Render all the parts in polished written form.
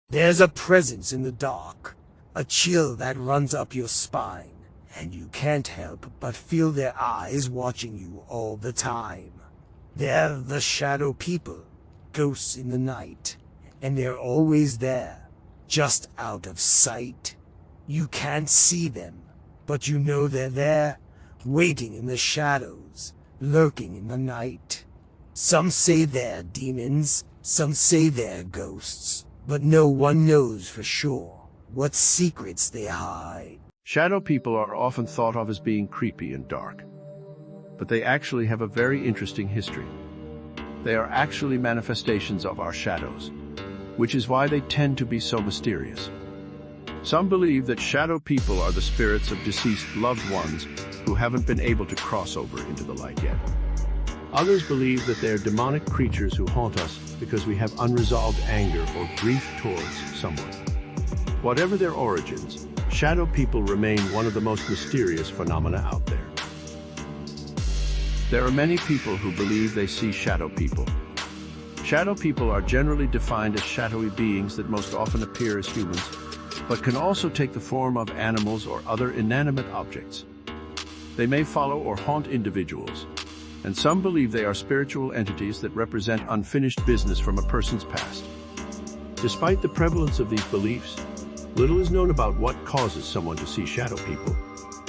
There's a presence in the dark, a chill that runs up your spine, and you can't help but feel their eyes watching you all the time. They're the shadow people, ghosts in the night, and they're always there, just out of sight. You can't see them, but you know they're there, waiting in the shadows, lurking in the night. Some say they're demons, some say they're ghosts, but no one knows for sure what secrets they hide. Shadow people are often thought of as being creepy and dark, but they actually have a very interesting history. They are actually manifestations of our shadows, which is why they tend to be so mysterious. Some believe that shadow people are the spirits of deceased loved ones who haven't been able to cross over into the light yet. Others believe that they are demonic creatures who haunt us because we have unresolved anger or grief towards someone. Whatever their origins, shadow people remain one of the most mysterious phenomena out there. There are many people who believe they see shadow people. Shadow people are generally defined as shadowy beings that most often appear as humans, but can also take the form of animals or other inanimate objects. They may follow or haunt individuals, and some believe they are spiritual entities that represent unfinished business from a person's past. Despite the prevalence of these beliefs, little is known about what causes someone to see shadow people,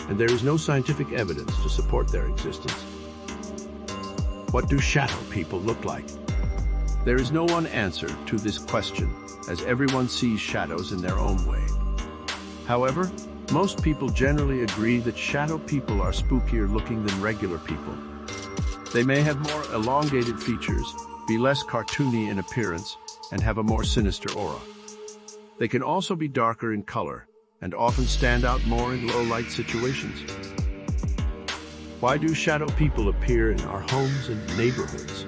and there is no scientific evidence to support their existence. What do shadow people look like? There is no one answer to this question, as everyone sees shadows in their own way. However, most people generally agree that shadow people are spookier looking than regular people. They may have more elongated features, be less cartoony in appearance, and have a more sinister aura. They can also be darker in color, and often stand out more in low-light situations. Why do shadow people appear in our homes and neighborhoods?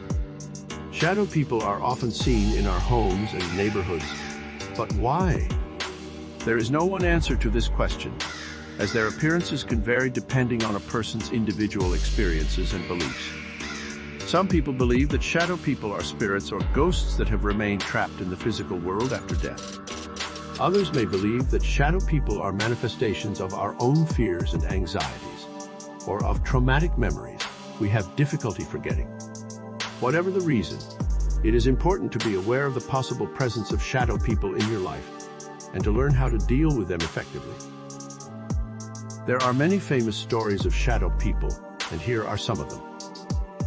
Shadow people are often seen in our homes and neighborhoods, but why? There is no one answer to this question, as their appearances can vary depending on a person's individual experiences and beliefs. Some people believe that shadow people are spirits or ghosts that have remained trapped in the physical world after death. Others may believe that shadow people are manifestations of our own fears and anxieties, or of traumatic memories we have difficulty forgetting. Whatever the reason, it is important to be aware of the possible presence of shadow people in your life and to learn how to deal with them effectively. There are many famous stories of shadow people, and here are some of them.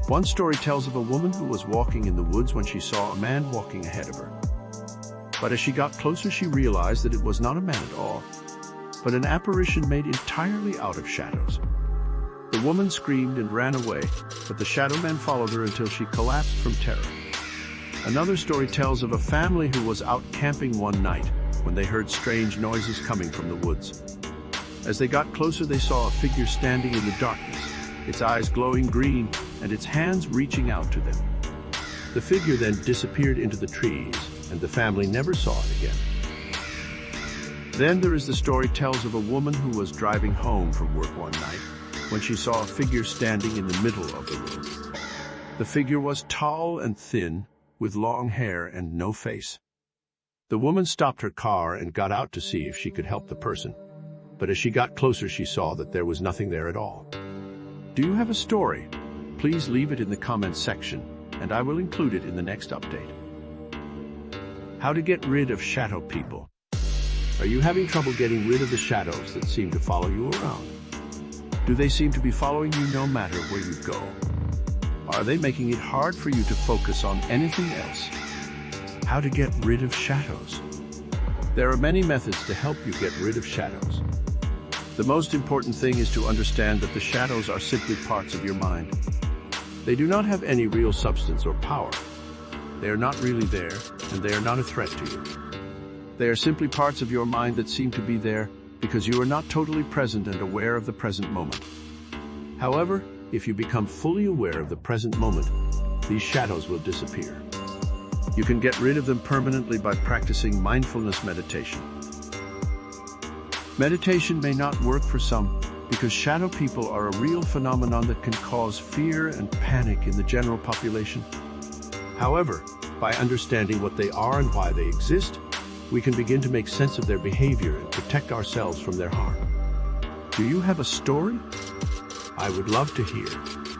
One story tells of a woman who was walking in the woods when she saw a man walking ahead of her. But as she got closer, she realized that it was not a man at all, but an apparition made entirely out of shadows. The woman screamed and ran away, but the shadow man followed her until she collapsed from terror. Another story tells of a family who was out camping one night when they heard strange noises coming from the woods. As they got closer, they saw a figure standing in the darkness, its eyes glowing green and its hands reaching out to them. The figure then disappeared into the trees, and the family never saw it again. Then there is the story tells of a woman who was driving home from work one night when she saw a figure standing in the middle of the road. The figure was tall and thin, with long hair and no face. The woman stopped her car and got out to see if she could help the person, but as she got closer, she saw that there was nothing there at all. Do you have a story? Please leave it in the comments section, and I will include it in the next update. How to get rid of shadow people. Are you having trouble getting rid of the shadows that seem to follow you around? Do they seem to be following you no matter where you go? Are they making it hard for you to focus on anything else? How to get rid of shadows. There are many methods to help you get rid of shadows. The most important thing is to understand that the shadows are simply parts of your mind. They do not have any real substance or power. They are not really there, and they are not a threat to you. They are simply parts of your mind that seem to be there because you are not totally present and aware of the present moment. However, if you become fully aware of the present moment, these shadows will disappear. You can get rid of them permanently by practicing mindfulness meditation. Meditation may not work for some because shadow people are a real phenomenon that can cause fear and panic in the general population. However, by understanding what they are and why they exist, we can begin to make sense of their behavior and protect ourselves from their harm. Do you have a story? I would love to hear.